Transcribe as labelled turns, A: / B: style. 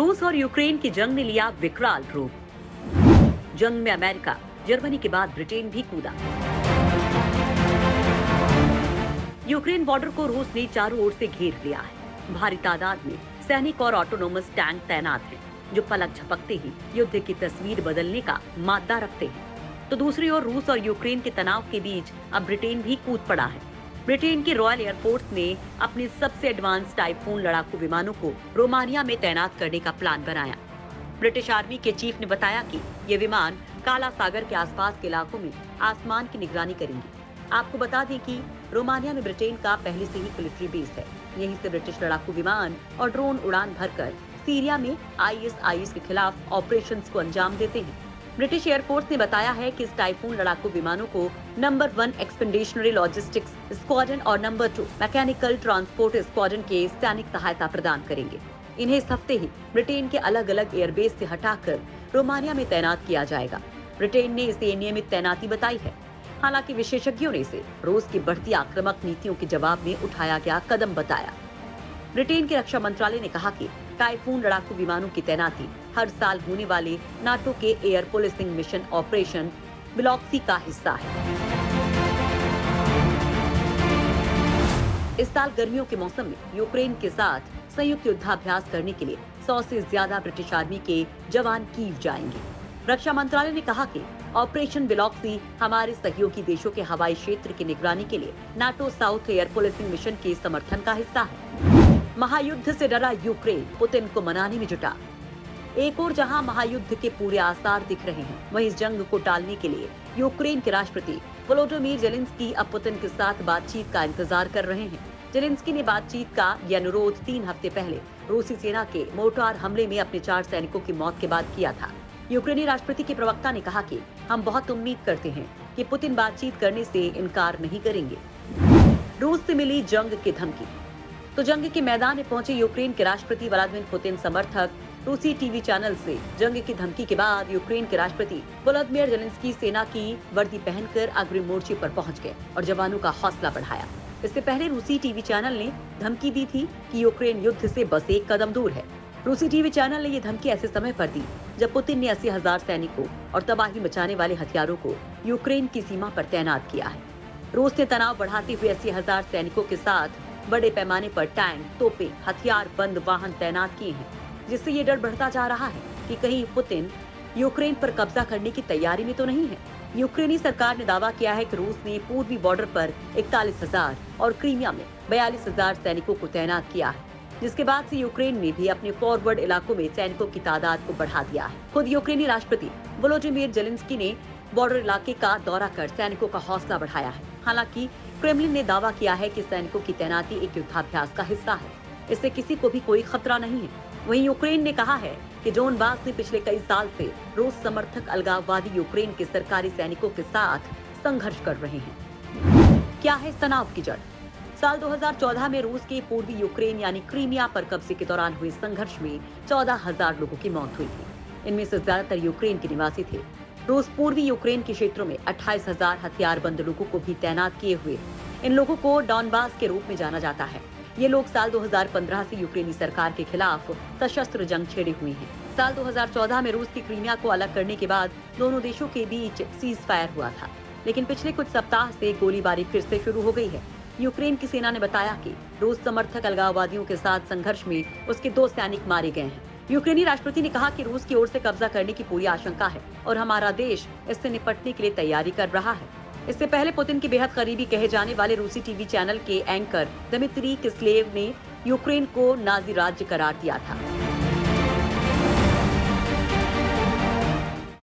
A: रूस और यूक्रेन की जंग ने लिया विकराल रूप। जंग में अमेरिका, जर्मनी के बाद ब्रिटेन भी कूदा। यूक्रेन बॉर्डर को रूस ने चारों ओर से घेर लिया है। भारी तादाद में सैनिक और ऑटोनोमस टैंक तैनात हैं, जो पलक झपकते ही युद्ध की तस्वीर बदलने का मादा रखते हैं। तो दूसरी ओर रूस और यूक्रेन के तनाव के बीच अब ब्रिटेन भी कूद पड़ा है। ब्रिटेन की रॉयल एयरफोर्स ने अपने सबसे एडवांस टाइफून लड़ाकू विमानों को रोमानिया में तैनात करने का प्लान बनाया। ब्रिटिश आर्मी के चीफ ने बताया कि ये विमान काला सागर के आसपास के इलाकों में आसमान की निगरानी करेंगे। आपको बता दें कि रोमानिया में ब्रिटेन का पहले से ही मिलिट्री बेस है। यहीं से ब्रिटिश लड़ाकू विमान और ड्रोन उड़ान भरकर सीरिया में आईएसआईएस के खिलाफ ऑपरेशंस को अंजाम देते हैं। ब्रिटिश एयरफोर्स ने बताया है कि इस टाइफून लड़ाकू विमानों को नंबर 1 एक्सपेडिशनरी लॉजिस्टिक्स स्क्वाड्रन और नंबर 2 मैकेनिकल ट्रांसपोर्ट स्क्वाड्रन के सैनिक सहायता प्रदान करेंगे। इन्हें इस हफ्ते ही ब्रिटेन के अलग अलग एयरबेस से हटाकर रोमानिया में तैनात किया जाएगा। ब्रिटेन ने इसे नियमित तैनाती बताई है। हालांकि विशेषज्ञों ने इसे रूस की बढ़ती आक्रामक नीतियों के जवाब में उठाया गया कदम बताया। ब्रिटेन के रक्षा मंत्रालय ने कहा कि टाइफून लड़ाकू विमानों की तैनाती हर साल होने वाले नाटो के एयर पुलिसिंग मिशन ऑपरेशन ब्लॉक्सी का हिस्सा है। इस साल गर्मियों के मौसम में यूक्रेन के साथ संयुक्त युद्धाभ्यास करने के लिए 100 से ज्यादा ब्रिटिश आर्मी के जवान कीव जाएंगे। रक्षा मंत्रालय ने कहा कि ऑपरेशन ब्लॉक्सी हमारे सहयोगी देशों के हवाई क्षेत्र की निगरानी के लिए NATO south air policing mission के समर्थन का हिस्सा है। महायुद्ध से डरा यूक्रेन पुतिन को मनाने में जुटा। एक और जहां महायुद्ध के पूरे आसार दिख रहे हैं, वहीं इस जंग को टालने के लिए यूक्रेन के राष्ट्रपति वोलोडिमीर जेलेंस्की अब पुतिन के साथ बातचीत का इंतजार कर रहे हैं। जेलेंस्की ने बातचीत का यह अनुरोध 3 हफ्ते पहले रूसी सेना के मोर्टार हमले में अपने 4 सैनिकों की मौत के बाद किया था। यूक्रेनी राष्ट्रपति के प्रवक्ता ने कहा कि हम बहुत उम्मीद करते हैं कि पुतिन बातचीत करने से इनकार नहीं करेंगे। रूस से मिली जंग की धमकी। तो जंग के मैदान में पहुंचे यूक्रेन के राष्ट्रपति व्लादिमीर पुतिन समर्थक रूसी टीवी चैनल से जंग की धमकी के बाद यूक्रेन के राष्ट्रपति वोलोदिमीर जेलेंस्की सेना की वर्दी पहनकर अग्रिम मोर्चे पर पहुंच गए और जवानों का हौसला बढ़ाया। इससे पहले रूसी टीवी चैनल ने धमकी दी थी कि यूक्रेन युद्ध से बस एक कदम दूर है। रूसी टीवी चैनल ने ये धमकी ऐसे समय पर दी जब पुतिन ने 80,000 सैनिकों और तबाही मचाने वाले हथियारों को यूक्रेन की सीमा पर तैनात किया है। रूस ने तनाव बढ़ाते हुए 80,000 सैनिकों के साथ बड़े पैमाने पर टैंक, तोपें, हथियार बंद वाहन तैनात किए हैं, जिससे ये डर बढ़ता जा रहा है कि कहीं पुतिन यूक्रेन पर कब्जा करने की तैयारी में तो नहीं है। यूक्रेनी सरकार ने दावा किया है कि रूस ने पूर्वी बॉर्डर पर 41,000 और क्रीमिया में 42,000 सैनिकों को तैनात किया है, जिसके बाद से यूक्रेन ने भी अपने फॉरवर्ड इलाकों में सैनिकों की तादाद को बढ़ा दिया है। खुद यूक्रेनी राष्ट्रपति वोलोडिमीर जेलेंस्की ने बॉर्डर इलाके का दौरा कर सैनिकों का हौसला बढ़ाया है। हालांकि क्रेमलिन ने दावा किया है कि सैनिकों की तैनाती एक युद्धाभ्यास का हिस्सा है, इससे किसी को भी कोई खतरा नहीं है। वहीं यूक्रेन ने कहा है कि डोनबास में पिछले कई साल से रूस समर्थक अलगाववादी यूक्रेन के सरकारी सैनिकों के साथ संघर्ष कर रहे हैं। क्या है इस तनाव की जड़? साल 2014 में रूस के पूर्वी यूक्रेन यानी क्रीमिया पर कब्जे के दौरान हुए संघर्ष में 14,000 लोगों की मौत हुई थी। इनमें से ज्यादातर यूक्रेन के निवासी थे। रूस पूर्वी यूक्रेन के क्षेत्रों में 28,000 हथियारबंद लोगों को भी तैनात किए हुए। इन लोगों को डॉनबास के रूप में जाना जाता है। ये लोग साल 2015 से यूक्रेनी सरकार के खिलाफ सशस्त्र जंग छेड़े हुए हैं। साल 2014 में रूस की क्रीमिया को अलग करने के बाद दोनों देशों के बीच सीज फायर हुआ था, लेकिन पिछले कुछ सप्ताह से गोलीबारी फिर से शुरू हो गई है। यूक्रेन की सेना ने बताया कि रूस समर्थक अलगाववादियों के साथ संघर्ष में उसके 2 सैनिक मारे गए हैं। यूक्रेनी राष्ट्रपति ने कहा कि रूस की ओर से कब्जा करने की पूरी आशंका है और हमारा देश इससे निपटने के लिए तैयारी कर रहा है। इससे पहले पुतिन के बेहद करीबी कहे जाने वाले रूसी टीवी चैनल के एंकर दिमित्री किस्लेव ने यूक्रेन को नाजी राज्य करार दिया था।